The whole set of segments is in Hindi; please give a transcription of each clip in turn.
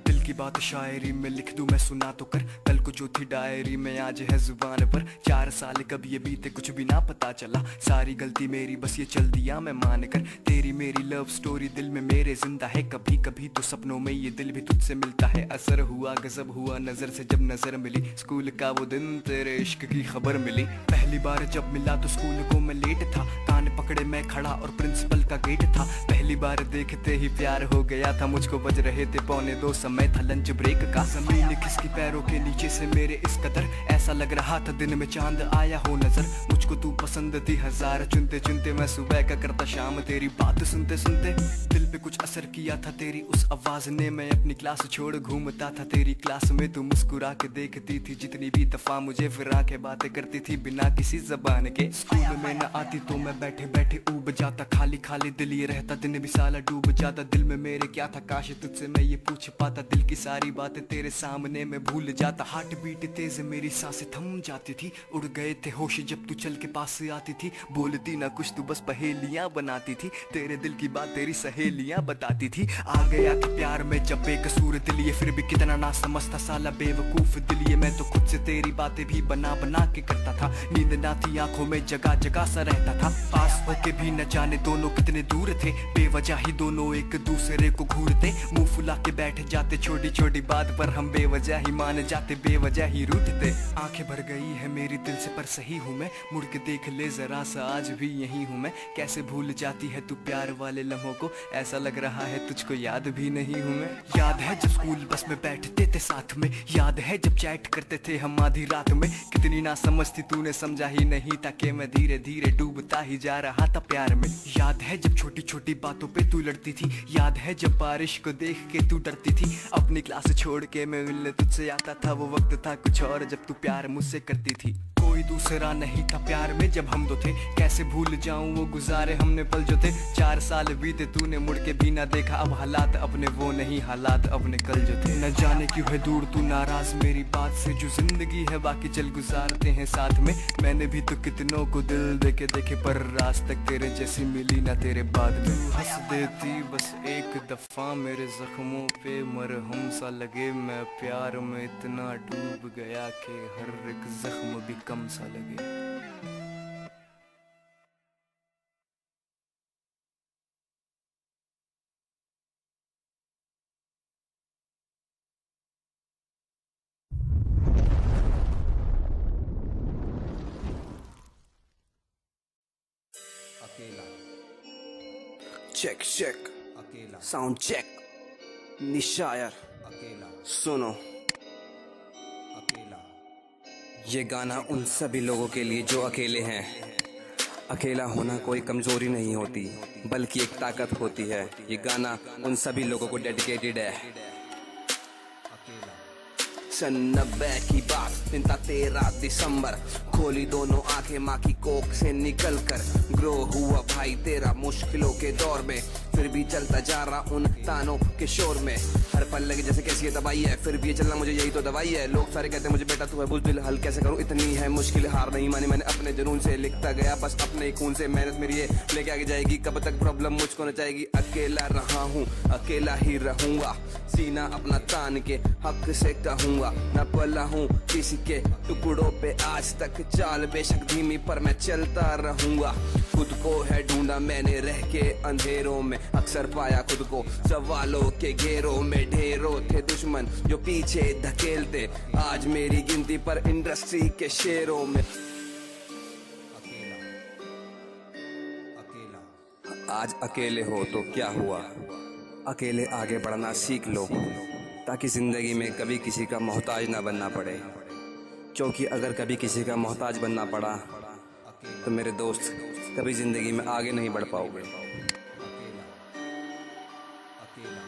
दिल की बात शायरी में लिख दूं मैं सुना तो कर, कल को जो थी डायरी में आज है जुबान पर। 4 साल कब ये बीते कुछ भी ना पता चला, सारी गलती मेरी बस ये चल दिया मैं मान कर। तेरी मेरी लव स्टोरी दिल में मेरे जिंदा है, कभी कभी तो सपनों में ये दिल भी तुझसे मिलता है। असर हुआ गजब हुआ नजर से जब नजर मिली, स्कूल का वो दिन तेरे इश्क की खबर मिली। पहली बार जब मिला तो स्कूल को मैं लेट था, कान पकड़े मैं खड़ा और प्रिंसिपल का गेट था। पहली बार देखते ही प्यार हो गया था मुझको, बज रहे थे 1:45 समय था लंच ब्रेक का। जमीन खिसकी पैरों के नीचे से मेरे इस कदर, ऐसा लग रहा था दिन में चांद आया हो नजर। मुझको तू पसंद थी हजार चुनते चुनते, मैं सुबह का करता शाम तेरी बात सुनते सुनते। दिल पे कुछ असर किया था तेरी उस आवाज ने, मैं अपनी क्लास छोड़ घूमता था तेरी क्लास में। तू मुस्कुरा के देखती थी जितनी भी दफा मुझे, फिर आके बातें करती थी बिना किसी जबान के। स्कूल में न आती तो मैं बैठे बैठे ऊब जाता, खाली खाली दिल ये रहता दिन भी साला डूब जाता। दिल में मेरे क्या था काश तुझसे मैं ये पूछ पाता, दिल की सारी बातें तेरे सामने मैं भूल जाता। हार्ट बीट तेज मेरी सांसें थम जाती थी, उड़ गए थे होश जब तू चल के पास आती थी। बोलती ना कुछ तू बस पहेलियां बनाती थी, तेरे दिल की बात तेरी सहेलियां बताती थी। आ गया था प्यार में जब बेकसूर दिल ये, फिर भी कितना ना समझता साला बेवकूफ दिल ये। मैं तो खुद से तेरी बातें भी बना बना के करता था, नींद ना थी आंखों में जगह जगह सा रहता था। पास होके भी न जाने दोनों कितने दूर थे, बेवजह ही दोनों एक दूसरे को घूरते। मुंह फुला के बैठ जाते छोटी छोटी बात पर, हम बेवजह ही मान जाते बेवजह ही रूठते। आंखें भर गई है मेरी दिल से पर सही हूँ मैं, मुड़ के देख ले जरा सा आज भी यही हूँ मैं। कैसे भूल जाती है तू प्यार वाले लम्हों को, ऐसा लग रहा है तुझको याद भी नहीं हूँ मैं। याद है जब स्कूल बस में बैठते थे साथ में, याद है जब चैट करते थे हम आधी रात में। कितनी ना समझती तूने समझा ही नहीं था कि मैं धीरे धीरे डूबता ही जा रहा था प्यार में। याद है जब छोटी छोटी बातों पे तू लड़ती थी, याद है जब बारिश को देख के तू डरती थी। अपनी क्लास छोड़ के मैं मिलने तुझसे आता था, वो वक्त था कुछ और जब तू प्यार मुझसे करती थी। कोई दूसरा नहीं था प्यार में जब हम दो थे, कैसे भूल जाऊं वो गुजारे हमने पल जो थे। 4 साल बीते तूने मुड़ के भी ना देखा, अब हालात अपने वो नहीं हालात अपने कल जो थे। न जाने क्यों है दूर तू नाराज मेरी बात से, जो जिंदगी है बाकी चल गुजारते हैं साथ में। मैंने भी तो कितनों को दिल देके देखे, पर राज तक तेरे जैसी मिली ना तेरे बाद में। हंस देती बस एक दफा मेरे जख्मों पे मरहम सा लगे, मैं प्यार में इतना डूब गया कि हर एक जख्म भी कम सा लगे। अकेला चेक चेक अकेला साउंड चेक निशायर अकेला सुनो। अकेला ये गाना उन सभी लोगों के लिए जो अकेले हैं। अकेला होना कोई कमजोरी नहीं होती बल्कि एक ताकत होती है। ये गाना उन सभी लोगों को डेडिकेटेड है। अकेला सन 90 की बात, दिन था 13 दिसंबर। खोली दोनों आंखें माँ की कोख से निकल कर, ग्रो हुआ भाई तेरा मुश्किलों के दौर में, फिर भी चलता जा रहा उन तानों के शोर में। हर पल लगे जैसे कैसी ये दवाई है, फिर भी ये चलना मुझे यही तो दवाई है। लोग सारे कहते हैं मुझे बेटा तू है बुज़दिल, हल कैसे करूं इतनी है मुश्किल। हार नहीं मानी मैंने अपने जुनून से, लिखता गया बस अपने ही खून से। मेहनत मेरी ये लेके आगे जाएगी, कब तक प्रॉब्लम मुझको नचाएगी। अकेला रहा हूँ अकेला ही रहूंगा, सीना अपना तान के हक से कहूंगा। न पला हूँ किसी के टुकड़ों पे आज तक, चाल बेशक धीमी पर मैं चलता रहूंगा। खुद को है ढूंढा मैंने रह के अंधेरों में, अक्सर पाया खुद को सवालों के घेरों में। ढेरों थे दुश्मन जो पीछे धकेलते, आज मेरी गिनती पर इंडस्ट्री के शेरों में। अकेला अकेला आज अकेले हो तो क्या हुआ, अकेले आगे बढ़ना सीख लो, ताकि जिंदगी में कभी किसी का मोहताज ना बनना पड़े। क्योंकि अगर कभी किसी का मोहताज बनना पड़ा तो मेरे दोस्त कभी जिंदगी में आगे नहीं बढ़ पाओगे। अकेला अकेला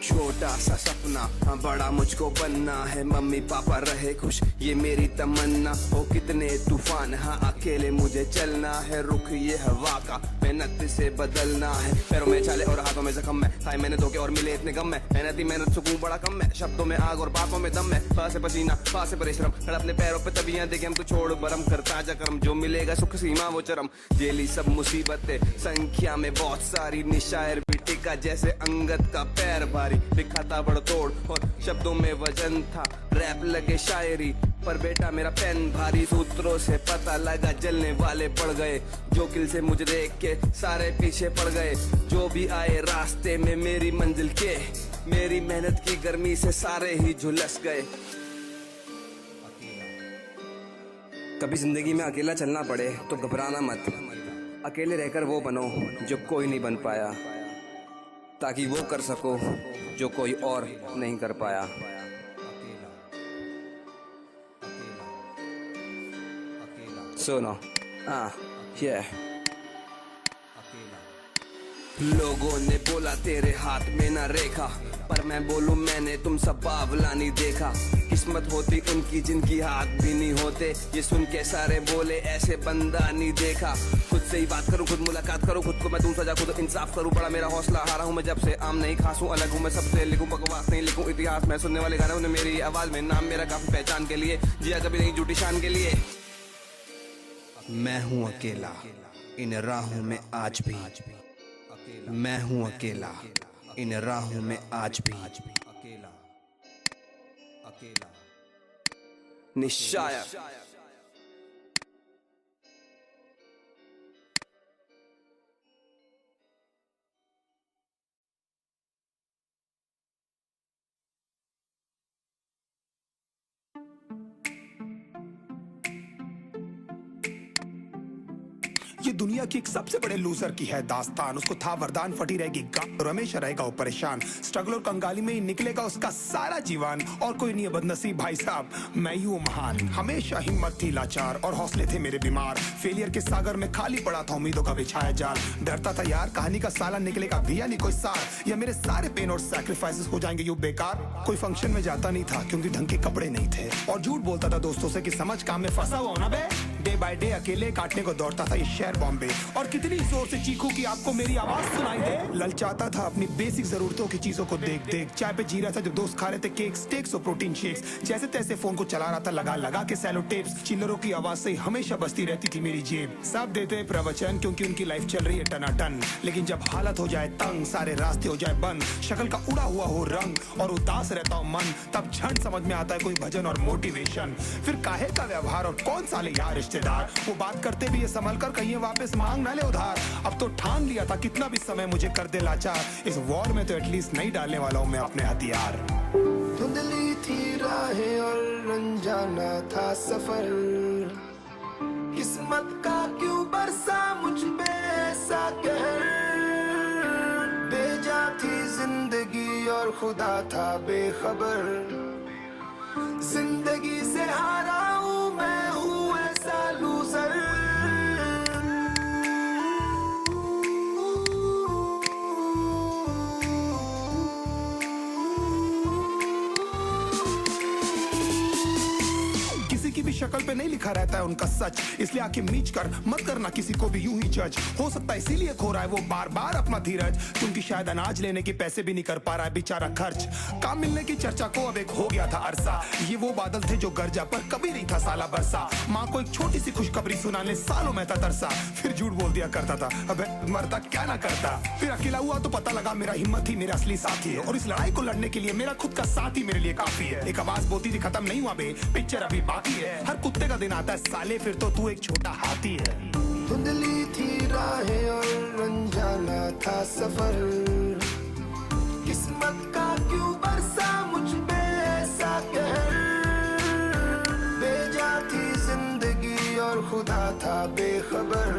छोटा सा सपना बड़ा मुझको बनना है, मम्मी पापा रहे खुश ये मेरी तमन्ना। ओ कितने तूफान हाँ अकेले मुझे चलना है, रुख ये हवा का मेहनत से बदलना है। पैरों में छाले और हाथों में जख्म है, खाए मैंने धोखे और मिले इतने गम में। मेहनती मेहनत सुकून बड़ा कम है, शब्दों में आग और बातों में दम है। पास से पसीना पास से परिश्रम, खड़ा अपने पैरों पे तबियां देखे हम तो छोड़ बरम करता जा कर्म। जो मिलेगा सुख सीमा वो चरम, जेली सब मुसीबतें संख्या में बहुत सारी, निशायर भी टिका जैसे अंगद का पैर भारी, लिखा था बड़तोड़ और शब्दों में वजन था, रैप लगे शायरी पर बेटा मेरा पेन भारी। सूत्रों से पता लगा जलने वाले पड़ गए, जो किल से मुझे देख के सारे पीछे पड़ गए। जो भी आए रास्ते में मेरी मंजिल के, मेरी मेहनत की गर्मी से सारे ही झुलस गए। कभी जिंदगी में अकेला चलना पड़े तो घबराना मत, अकेले रहकर वो बनो जो कोई नहीं बन पाया, ताकि वो कर सको जो कोई और नहीं कर पाया। सुनो ये लोगों ने बोला तेरे हाथ में ना रेखा, पर मैं बोलूं मैंने तुम सब बावला नहीं देखा। किस्मत होती उनकी जिनकी हाथ भी नहीं होते, ये सुन के सारे बोले ऐसे बंदा नहीं देखा। खुद से ही बात करूं, खुद मुलाकात करूं, खुद को मैं दूं सजा, खुद इंसाफ करूं, बड़ा मेरा हौसला। हारा हूं मैं जब से, आम नहीं खासूं, अलग हूं मैं सबसे, लिखूं बकवास नहीं लिखूं इतिहास। मैं सुनने वाले गाने उन्हें मेरी आवाज में, नाम मेरा काफी पहचान के लिए, जिया कभी नहीं झूठी शान के लिए। मैं हूं अकेला इन राहों में आज भी, मैं हूं अकेला इन राहों में आज भी। अकेला अकेला निशायर। ये दुनिया की एक सबसे बड़े लूजर की है दास्तान। उसको था वरदान, फटी रहेगी गांठ और हमेशा रहेगा वो परेशान। स्ट्रगल और कंगाली में ही निकलेगा उसका सारा जीवन, और कोई नहीं है बदनसीब भाई साहब, मैं ही हूँ महान। हमेशा हिम्मत थी लाचार और हौसले थे मेरे बीमार, फेलियर के सागर में खाली पड़ा था उम्मीदों का बिछाया जाल। डरता था यार कहानी का साला निकलेगा भी या नहीं कोई सार, या मेरे सारे पेन और सैक्रिफाइसेस हो जाएंगे यूं बेकार। कोई फंक्शन में जाता नहीं था क्योंकि ढंग के कपड़े नहीं थे, और झूठ बोलता था दोस्तों से कि समझ काम में फंसा हुआ ना बे। डे बाय डे अकेले काटने को दौड़ता था ये शहर बॉम्बे, और कितनी जोर से चीखूं कि आपको मेरी आवाज सुनाई दे। ललचाता था अपनी बेसिक जरूरतों की चीजों को देख देख, चाय पे जी रहा था जब दोस्त खा रहे थे केक, स्टेक्स और प्रोटीन शेक्स। जैसे तैसे फोन को चला रहा था लगा लगा के सैलो टेप्स, चिल्लरों की आवाज से हमेशा बजती रहती थी मेरी जेब। सब देते प्रवचन क्योंकि उनकी लाइफ चल रही है टनाटन, लेकिन जब हालत हो जाए तंग, सारे रास्ते हो जाए बंद, शक्ल का उड़ा हुआ हो रंग और उदास रहता हो मन, तब झंड समझ में आता है कोई भजन और मोटिवेशन। फिर काहे का व्यवहार और कौन साले यार रिश्तेदार, वो बात करते भी ये संभल कर कहीं वापस मांग ना ले उधार। अब तो ठान लिया था कितना भी समय मुझे कर दे लाचार, इस वॉर में तो एटलीस्ट नहीं डालने वाला हूँ मैं अपने हथियार। धुंधली थी राहें और अनजाना था सफर, किस्मत का क्यों बरसा मुझ पे ऐसा कहर। बेजा थी जिंदगी और खुदा था बेखबर, जिंदगी से हारा हूँ मैं, हूँ ऐसा लूजर। किसी की भी शक्ल पे नहीं लिखा रहता है उनका सच, इसलिए आंखें मीच कर मत करना किसी को भी यूं ही जज। हो सकता है इसीलिए खो रहा है वो बार बार अपना धीरज, क्योंकि शायद अनाज लेने के पैसे भी नहीं कर पा रहा है बेचारा खर्च। काम मिलने की चर्चा को अब एक हो गया था अरसा, ये वो बादल थे जो गरजा पर कभी नहीं था साला बरसा। माँ को एक छोटी सी खुशखबरी सुनाने सालों में था तरसा, फिर झूठ बोल दिया करता था अबे मरता क्या ना करता। फिर अकेला हुआ तो पता लगा मेरा हिम्मत ही मेरा असली साथी है, और इस लड़ाई को लड़ने के लिए मेरा खुद का साथ ही मेरे लिए काफी है। एक आवाज बोलती थी खत्म नहीं हुआ बे, पिक्चर अभी बाकी है। हर कुत्ते का दिन आता है साले, फिर तो तू एक छोटा हाथी है। धुंधली थी राहें और अनजाना था सफर, किस्मत का क्यों बरसा मुझ पे ऐसा कहर। बेजा थी जिंदगी और खुदा था बेखबर,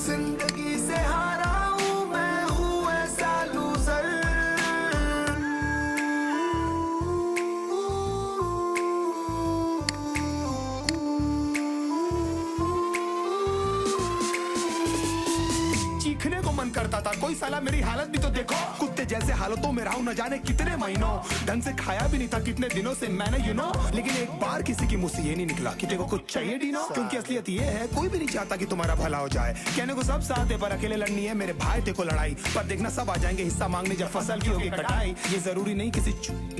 जिंदगी से हारा हूँ मैं, हूँ ऐसा लूजर। चीखने को मन करता था, कोई साला मेरी हालत भी तो देखो। कुत्ते जैसे हालतों में रहा हूं न जाने कितने महीनों, ढंग से खाया भी नहीं था कितने दिनों से मैंने यू नो। लेकिन एक बार किसी की मुंह से ये नहीं निकला कि तेरे को कुछ चाहिए डीनो, क्योंकि असलियत ये है कोई भी नहीं चाहता कि तुम्हारा भला हो जाए। कहने को सब साथ है पर अकेले लड़नी है मेरे भाई तेरे को लड़ाई, पर देखना सब आ जाएंगे हिस्सा मांगने जब फसल की होगी कटाई। ये जरूरी नहीं किसी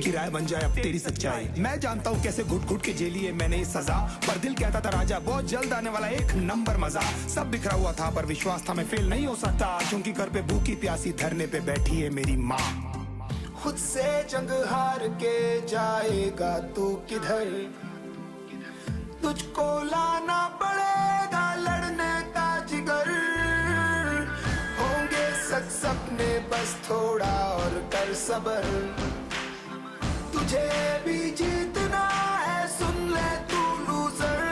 की राय बन जाए अब तेरी सच्चाई। मैं जानता हूँ कैसे घुट घुट के झेली है मैंने ये सजा, पर दिल कहता था राजा बहुत जल्द आने वाला एक नंबर मजा। सब बिखरा हुआ था पर विश्वास था मैं फेल नहीं हो सकता। सकता क्योंकि घर पे भूखी प्यासी धरने पे बैठी है मेरी माँ। खुद से जंग हार के जाएगा तू किधर, तुझको लाना पड़ेगा लड़ने का जिगर। होंगे सच सपने बस थोड़ा और कर सबर, तुझे भी जीतना है सुन ले तू लूजर।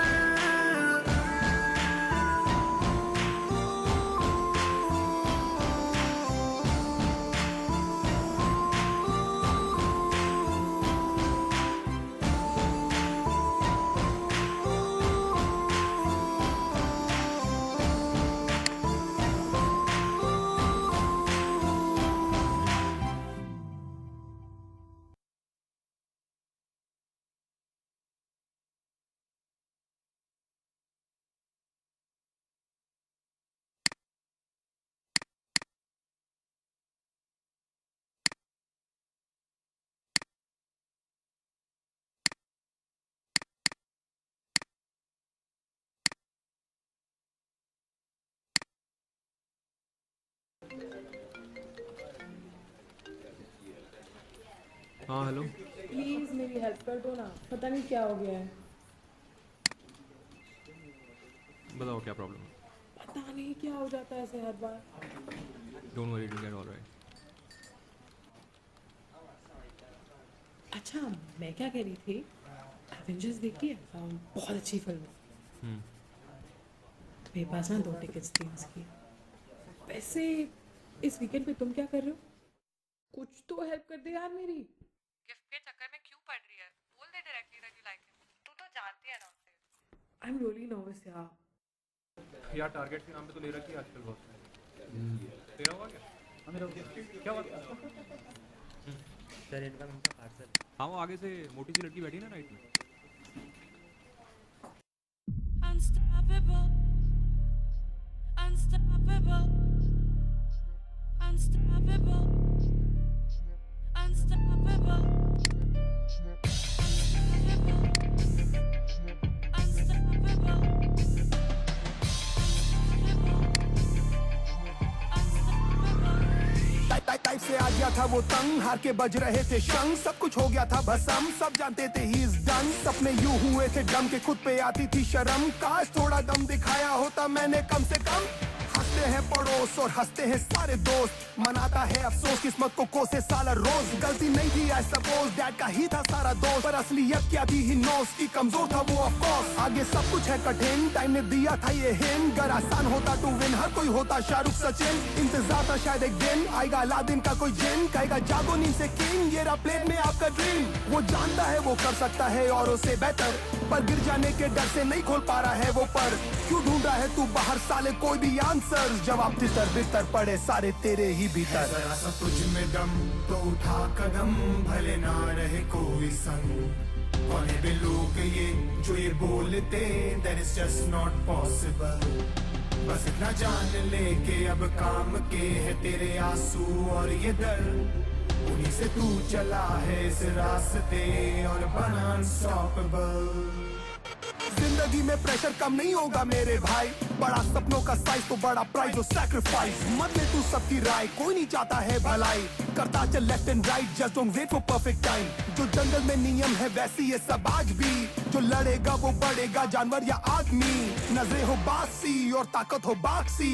हाँ हेलो। प्लीज मेरी हेल्प कर दो ना, पता नहीं क्या हो गया है। बताओ क्या प्रॉब्लम है। पता नहीं क्या हो जाता है ऐसे हर बार। Don't worry, it will get alright. अच्छा मैं क्या कह रही थी, एवेंजर्स देखी है? बहुत अच्छी फिल्म है। मेरे पास ना 2 टिकट्स थी उसकी। वैसे इस वीकेंड पे तुम क्या कर रहे हो? कुछ तो हेल्प कर दे यार मेरी। गिफ्ट के चक्कर में क्यों पड़ रही है? बोल दे directly that you like him. तू तो जानती है ना उसे। आई एम रियली नर्वस यार। यार टारगेट के नाम पे तो ले रखी है आजकल बहुत। तेरा हुआ क्या? हाँ मेरा हो गया। क्या हुआ? सर इनका पार्सल। हाँ वो आगे से मोटी सी लड़की बैठी ना राइट में। Unstoppable, unstoppable, unstoppable, unstoppable, type से आ गया था वो तंग, हार के बज रहे थे शंख, सब कुछ हो गया था भसम, सब जानते थे ही इज डन। सपने यूं हुए थे डम के खुद पे आती थी शर्म, काश थोड़ा दम दिखाया होता मैंने कम से कम। हंसते हैं पड़ोस और हंसते हैं सारे दोस्त, मनाता है अफसोस किस्मत को कोसे साला रोज। गलती नहीं थी आई सपोज, डैड का ही था सारा दोस्त, पर असलियत क्या थी ही नोस की कमजोर था वो ऑफ कोर्स। आगे सब कुछ है कठिन, टाइम ने दिया था ये हिंट, अगर आसान होता टू विन हर कोई होता शाहरुख सचिन। इंतजार था शायद एक दिन आएगा अलादीन का कोई जिन, कहेगा जागो नींद से किंग, ये रहा प्लेन में आपका ड्रीम। वो जानता है वो कर सकता है औरों से बेहतर, पर गिर जाने के डर से नहीं खोल पा रहा है वो पर। क्यों ढूंढ रहा है तू बाहर साले कोई भी आंसर, जवाब तितर बितर पड़े सारे तेरे ही भीतर। जरा सा तुझ में दम तो उठा कदम, भले ना रहे कोई संग। कौन है वे लोग ये जो ये बोलते, that is just not possible। बस इतना जान ले के अब काम के है तेरे आंसू और ये दर्द, उन्हीं से तू चला है इस रास्ते और बना अनस्टॉपेबल। जिंदगी में प्रेशर कम नहीं होगा मेरे भाई, बड़ा सपनों का साइज तो बड़ा प्राइस और सैक्रिफाइस। मत ले तू सबकी राय, कोई नहीं चाहता है भलाई, करता चल left and right, just don't wait for perfect time. जो जंगल में नियम है वैसी ये सब आज भी, जो लड़ेगा वो बढ़ेगा जानवर या आदमी। नजरें हो बासी और ताकत हो बाक्सी,